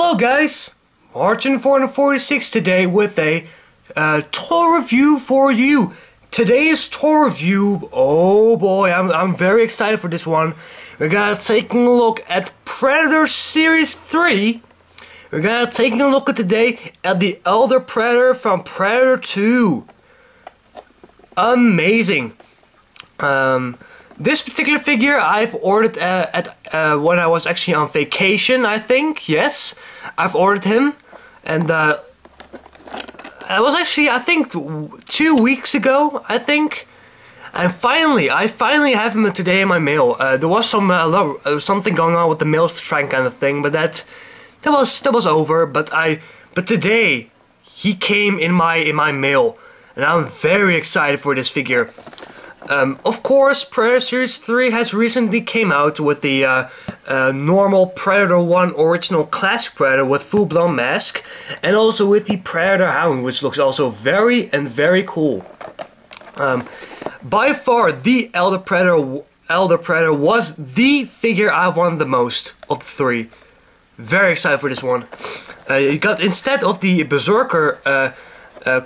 Hello guys! Margin 446 today with a toy review for you. Today's toy review, oh boy, I'm very excited for this one. We're gonna taking a look at Predator Series 3. We're gonna taking a look at today at the Elder Predator from Predator 2. Amazing. This particular figure I've ordered when I was actually on vacation, I think. Yes, I've ordered him, and it was actually, I think, 2 weeks ago, I think. And I finally have him today in my mail. There was something going on with the mail strike kind of thing, but that was over. But today he came in my mail, and I'm very excited for this figure. Of course, Predator Series 3 has recently came out with the normal Predator 1 original classic Predator with full-blown mask, and also with the Predator Hound, which looks also very cool. By far, the Elder Predator was the figure I've wanted the most of the three. Very excited for this one. You got, instead of the Berserker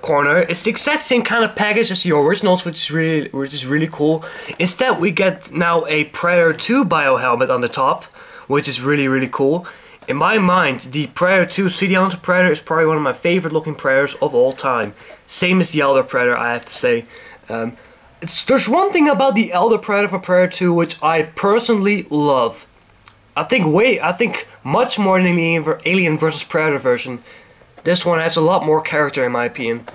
corner, it's the exact same kind of package as the originals, which is really cool. Instead, we get now a Predator 2 bio helmet on the top, which is really cool. In my mind, the Predator 2 City Hunter Predator is probably one of my favorite looking Predators of all time. Same as the Elder Predator, I have to say. There's one thing about the Elder Predator from Predator 2 which I personally love. I think much more than the Alien vs Predator version. This one has a lot more character in my opinion.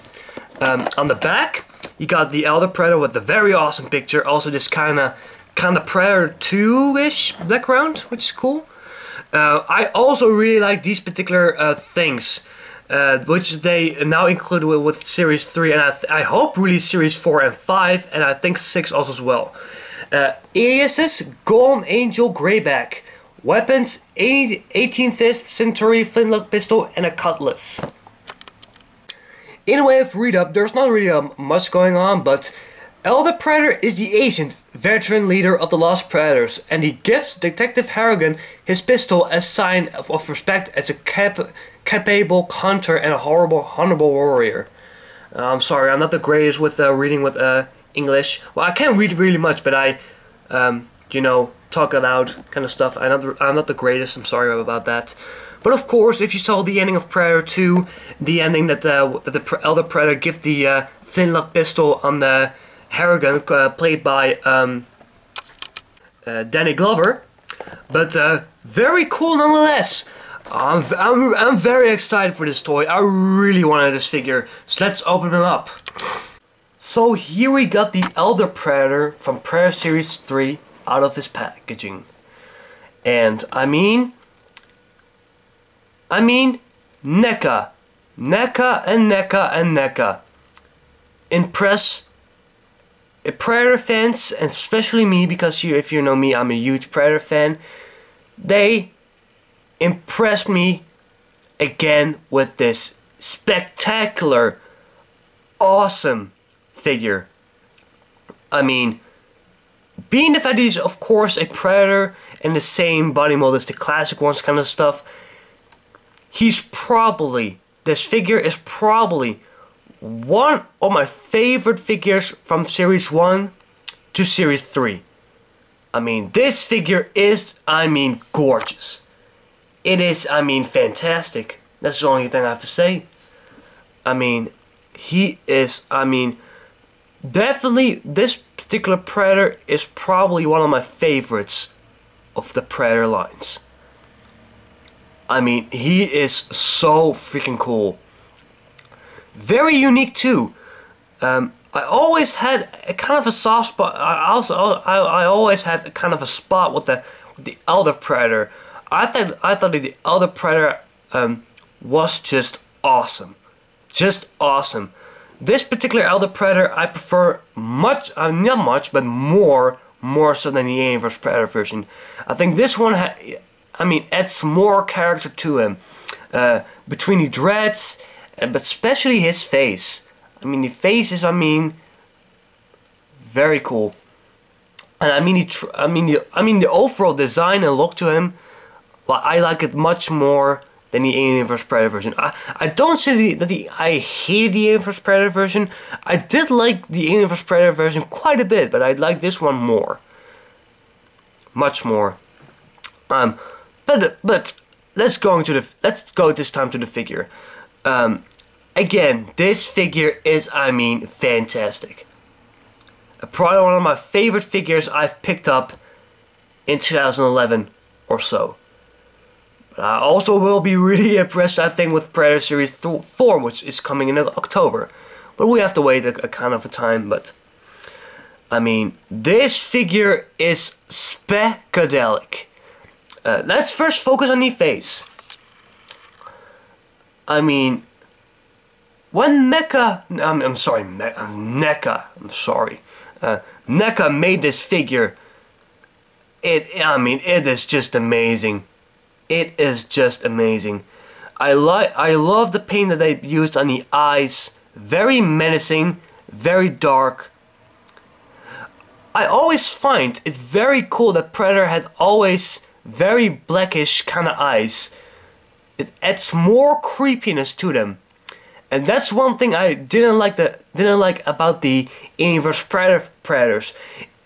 On the back, you got the Elder Predator with a very awesome picture. Also this kind of Predator 2-ish background, which is cool. I also really like these particular things, which they now include with Series 3, and I hope release Series 4 and 5, and I think 6 also as well. Aliases, Golden Angel Greyback. Weapons, 18th Century flintlock pistol and a cutlass. In a way of read-up, there's not really much going on, but Elder Predator is the ancient, veteran leader of the Lost Predators, and he gives Detective Harrigan his pistol as sign of respect as a capable hunter and a honorable warrior. I'm sorry, I'm not the greatest with reading with English. Well, I can't read really much, but I, you know, talk aloud kind of stuff. I'm not the greatest, I'm sorry about that. But of course, if you saw the ending of Predator 2, the ending that the Elder Predator give the flintlock pistol on the Harrigan, played by Danny Glover. But very cool nonetheless. I'm very excited for this toy. I really wanted this figure, so let's open him up. So here we got the Elder Predator from Predator Series 3 out of this packaging, and I mean Neca, impress Predator fans, and especially me, because if you know me, I'm a huge Predator fan. They impressed me again with this spectacular, awesome figure. I mean, being the fact that he's of course a Predator in the same body mold as the classic ones kind of stuff, this figure is probably one of my favorite figures from Series 1 to Series 3. I mean, this figure is, gorgeous. It is, fantastic. That's the only thing I have to say. He is, definitely, this particular Predator is probably one of my favorites of the Predator lines. He is so freaking cool. Very unique too. I always had a kind of a soft spot. I always had a kind of a spot with the Elder Predator. I thought that the Elder Predator was just awesome. Just awesome. This particular Elder Predator I prefer much, not much, but more so than the Alien vs Predator version. I think this one, adds more character to him. Between the dreads, but especially his face. The face is, very cool. And the overall design and look to him, I like it much more than the Alien vs Predator version. I don't say that I hated the Alien vs Predator version. I did like the Alien vs Predator version quite a bit, but I like this one more, much more. But let's go this time to the figure. Again, this figure is, I mean, fantastic. Probably one of my favorite figures I've picked up in 2011 or so. But I also will be really impressed, I think, with Predator Series 4, which is coming in October. But we have to wait a kind of a time, but... I mean, this figure is specadelic. Let's first focus on the face. I mean... When Neca, Neca made this figure, it is just amazing. It is just amazing. I love the paint that they used on the eyes. Very menacing, very dark. I always find it very cool that Predator had always very blackish kind of eyes. It adds more creepiness to them. And that's one thing I didn't like about the Alien vs Predators.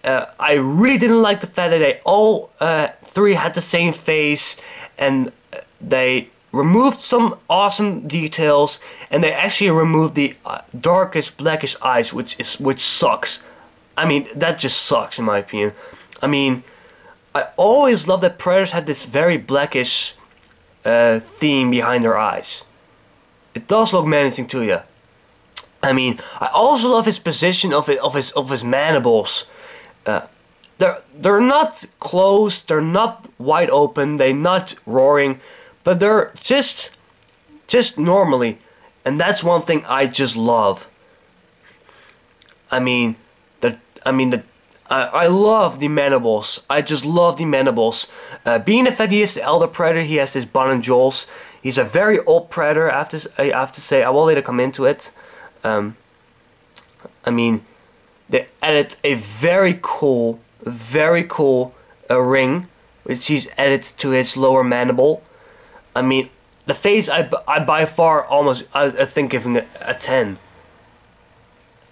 I really didn't like the fact that they all three had the same face, and they removed some awesome details, and they actually removed the darkest blackish eyes, which sucks. I mean, that just sucks in my opinion. I mean, I always love that Predators have this very blackish theme behind their eyes. It does look menacing to you. I mean, I also love his position of his mandibles. They're not closed, they're not wide open, they're not roaring, but they're just normally, and that's one thing I just love. I love the mandibles. I just love the mandibles. Being the fact he is the elder Predator, he has his bun and jaws. He's a very old Predator, I have to say. I will later come into it. I mean, they added a very cool ring, which he's added to his lower mandible. I mean, the face, I by far almost, I think, giving it a 10.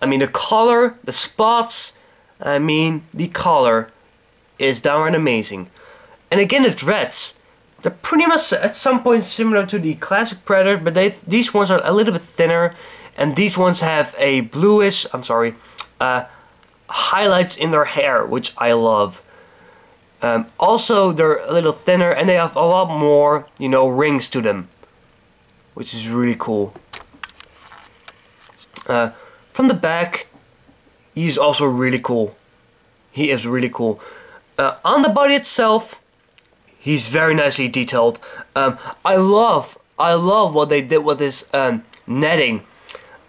I mean, the color, the spots, I mean, the color is downright amazing. And again, the dreads. They're pretty much at some point similar to the classic Predator, but these ones are a little bit thinner, and these ones have a bluish, highlights in their hair, which I love. Also, they're a little thinner, and they have a lot more, you know, rings to them, which is really cool. From the back, he's also really cool. He is really cool. On the body itself, he's very nicely detailed. I love what they did with this netting.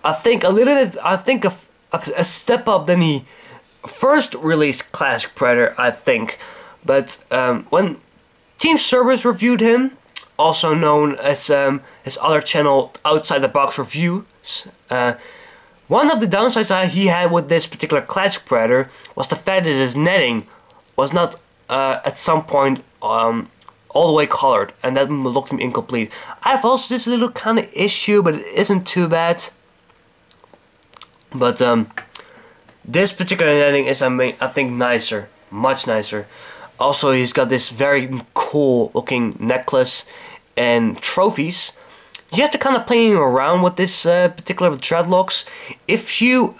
I think a step up than the first release classic Predator, I think. But when Team Cerberus reviewed him, also known as his other channel, Outside the Box Reviews, one of the downsides he had with this particular classic Predator was the fact that his netting was not at some point all the way colored, and that looked incomplete. I have also this little kind of issue, but it isn't too bad. But this particular netting is, I think, nicer, much nicer. Also, he's got this very cool looking necklace and trophies. You have to kind of playing around with this particular dreadlocks. If you,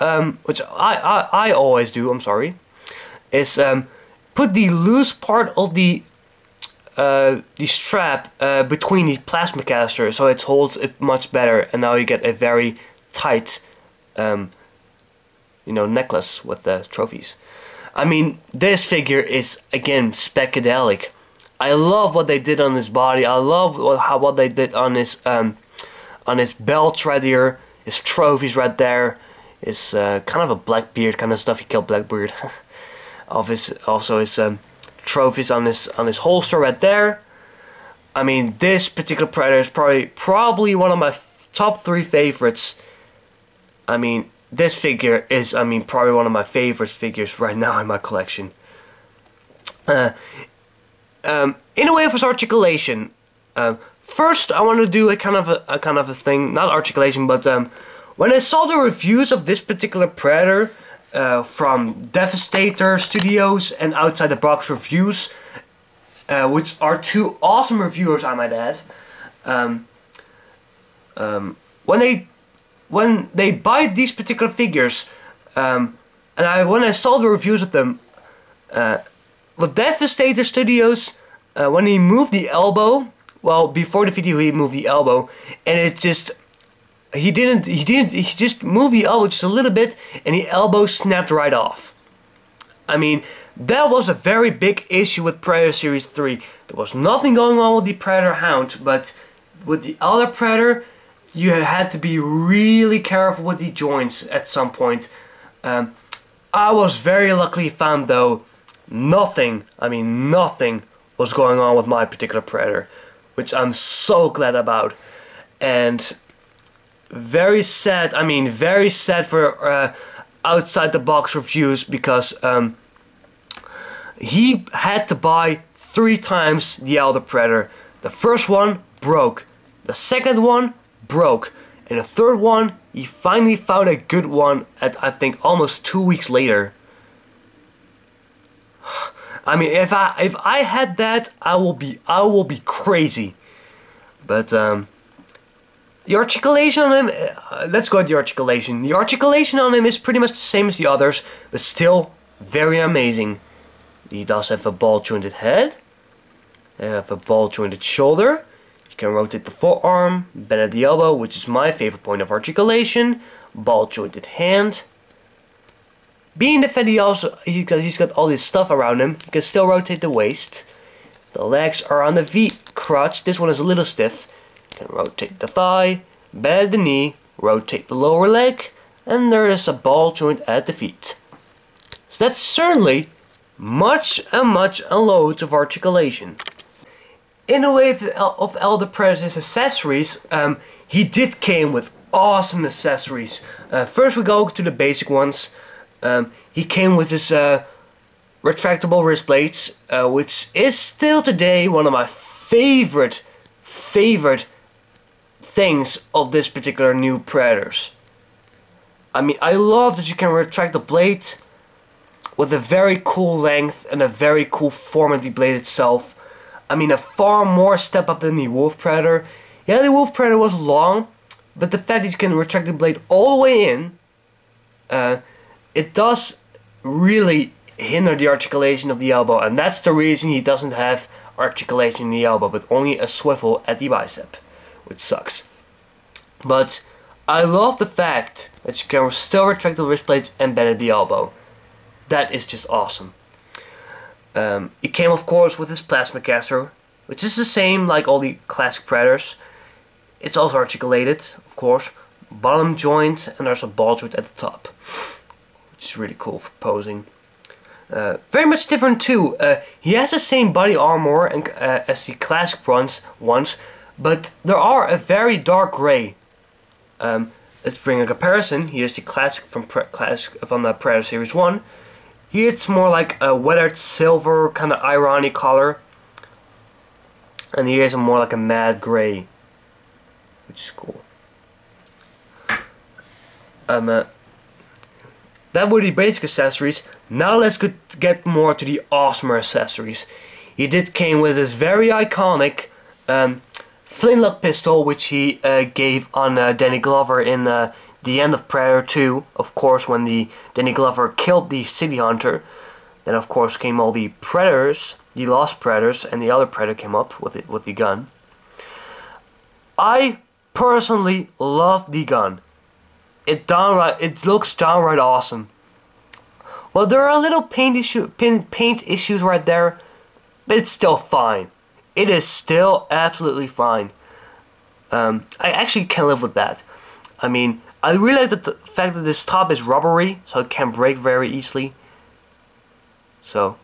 which I always do, I'm sorry, is put the loose part of the strap between the plasma caster, so it holds it much better, and now you get a very tight, you know, necklace with the trophies. I mean, this figure is again specadelic. I love what they did on his body. I love what they did on his belt right here, his trophies right there, his kind of a Blackbeard kind of stuff. He killed Blackbeard. Also his trophies on his holster right there. I mean, this particular Predator is probably one of my top 3 favorites. I mean, this figure is, I mean, probably one of my favorite figures right now in my collection. In a way of his articulation, first I want to do a kind of a thing, not articulation, but when I saw the reviews of this particular Predator from Devastator Studios and Outside the Box Reviews, which are two awesome reviewers, I might add. When they buy these particular figures, and when I saw the reviews of them, with Devastator Studios, when he moved the elbow, well, before the video he moved the elbow, and it just, he just moved the elbow just a little bit, and the elbow snapped right off. I mean, that was a very big issue with Predator Series 3. There was nothing going on with the Predator Hound, but with the other Predator, you had to be really careful with the joints at some point. I was very luckily found though, nothing was going on with my particular Predator, which I'm so glad about. And very sad for Outside the Box Reviews, because he had to buy 3 times the Elder Predator. The first one broke, the second one broke, and the third one he finally found a good one at, I think, almost 2 weeks later. I mean, if I had that, I will be crazy. But the articulation on him, let's go with the articulation. The articulation on him is pretty much the same as the others, but still very amazing. He does have a ball jointed head. They have a ball jointed shoulder. You can rotate the forearm, bend at the elbow, which is my favorite point of articulation. Ball jointed hand. Being the fat, he's got all this stuff around him. He can still rotate the waist. The legs are on the V crotch. This one is a little stiff. You can rotate the thigh, bend at the knee, rotate the lower leg, and there is a ball joint at the feet. So that's certainly much and loads of articulation. In the way of Elder Predator's accessories, he did came with awesome accessories. First we go to the basic ones. He came with this retractable wrist blades, which is still today one of my favorite things of this particular new Predators. I mean, I love that you can retract the blade with a very cool length and a very cool form of the blade itself. I mean, a far more step up than the Wolf Predator. Yeah, the Wolf Predator was long, but the fact that you can retract the blade all the way in, it does really hinder the articulation of the elbow, and that's the reason he doesn't have articulation in the elbow, but only a swivel at the bicep, which sucks. But I love the fact that you can still retract the wrist blades and bend at the elbow. That is just awesome. It came, of course, with his plasma caster, which is the same like all the classic Predators. It's also articulated, of course, bottom joint, and there's a ball joint at the top, which is really cool for posing. Very much different too. He has the same body armor and, as the classic ones, but there are a very dark gray. Let's bring a comparison. Here's the classic from the Predator Series 1. Here it's more like a weathered silver kind of ironic color, and here's more like a matte gray, which is cool. That were the basic accessories. Now let's get more to the awesomer accessories. He did came with this very iconic flintlock pistol, which he gave on Danny Glover in the end of Predator 2, of course, when the Danny Glover killed the City Hunter. Then of course came all the Predators, the Lost Predators, and the other Predator came up with the gun. I personally love the gun. It looks downright awesome. Well, there are little paint issues right there, but it's still fine. It is still absolutely fine. I actually can live with that. I mean, I really like the fact that this top is rubbery, so it can break very easily. So,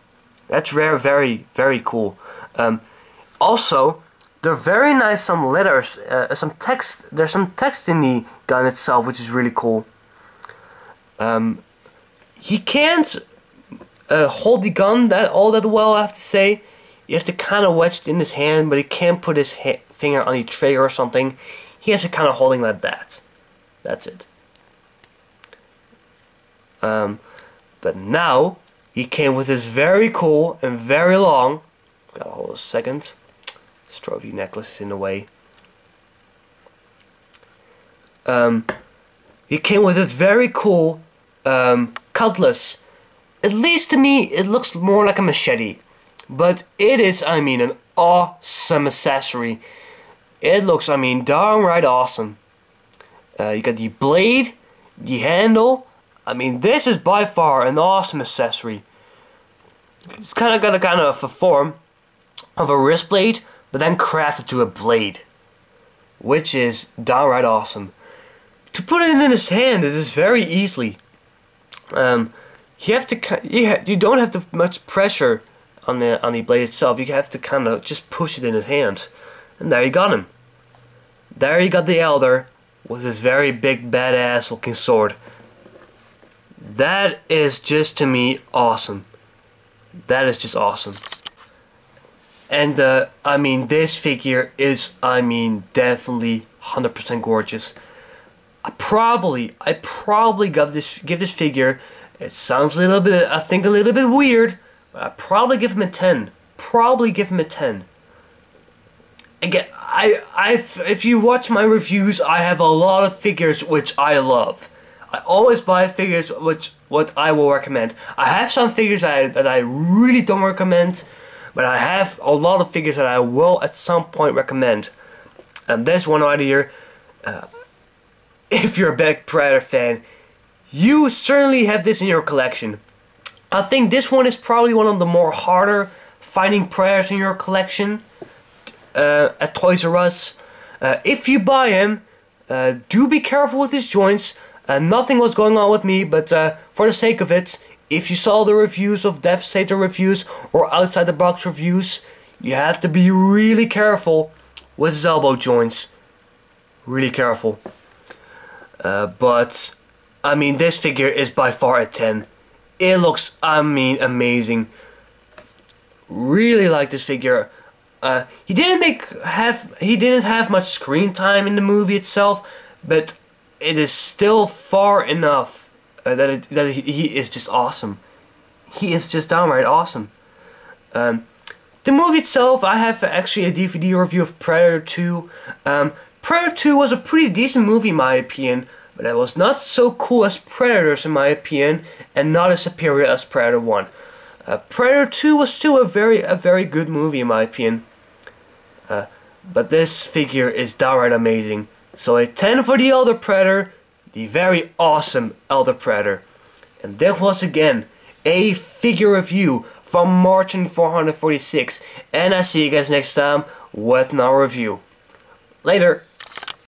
that's very cool. Also, they're very nice, some letters, some text. There's some text in the gun itself, which is really cool. He can't hold the gun all that well, I have to say. You have to kind of wedge it in his hand, but he can't put his finger on the trigger or something. He has to kind of holding like that. That's it. But now he came with this very cool and very long. Gotta hold a second. This trophy necklace is in the way. He came with this very cool cutlass. At least to me, it looks more like a machete. But it is, I mean, an awesome accessory. It looks, I mean, downright awesome. You got the blade, the handle. I mean, this is by far an awesome accessory. It's kind of got a form of a wrist blade, but then crafted to a blade, which is downright awesome. To put it in his hand, it is very easily. You have to, you don't have to much pressure on the blade itself. You have to kind of just push it in his hand, and there you got him. There you got the Elder with his very big badass looking sword. That is just, to me, awesome. That is just awesome. And I mean, this figure is, I mean, definitely 100% gorgeous. I probably give this figure. It sounds a little bit, I think, a little bit weird, but I probably give him a 10. Probably give him a 10. Again, if you watch my reviews, I have a lot of figures which I love. I always buy figures what I will recommend. I have some figures that I really don't recommend, but I have a lot of figures that I will at some point recommend. And this one right here, if you're a big Predator fan, you certainly have this in your collection. I think this one is probably one of the more harder finding Predators in your collection at Toys R Us. If you buy him, do be careful with his joints. Nothing was going on with me, but for the sake of it, if you saw the reviews of Devastator reviews or outside the box reviews, you have to be really careful with his elbow joints. Really careful. But I mean, this figure is by far a 10. It looks, I mean, amazing. Really like this figure. He didn't have much screen time in the movie itself, but it is still far enough that he is just awesome. He is just downright awesome. The movie itself, I have actually a DVD review of Predator 2. Predator 2 was a pretty decent movie in my opinion, but it was not so cool as Predators in my opinion, and not as superior as Predator 1. Predator 2 was still a very good movie in my opinion. But this figure is downright amazing. So a 10 for the Elder Predator, the very awesome Elder Predator. And that was again a figure review from Martin 446. And I see you guys next time with another review. Later.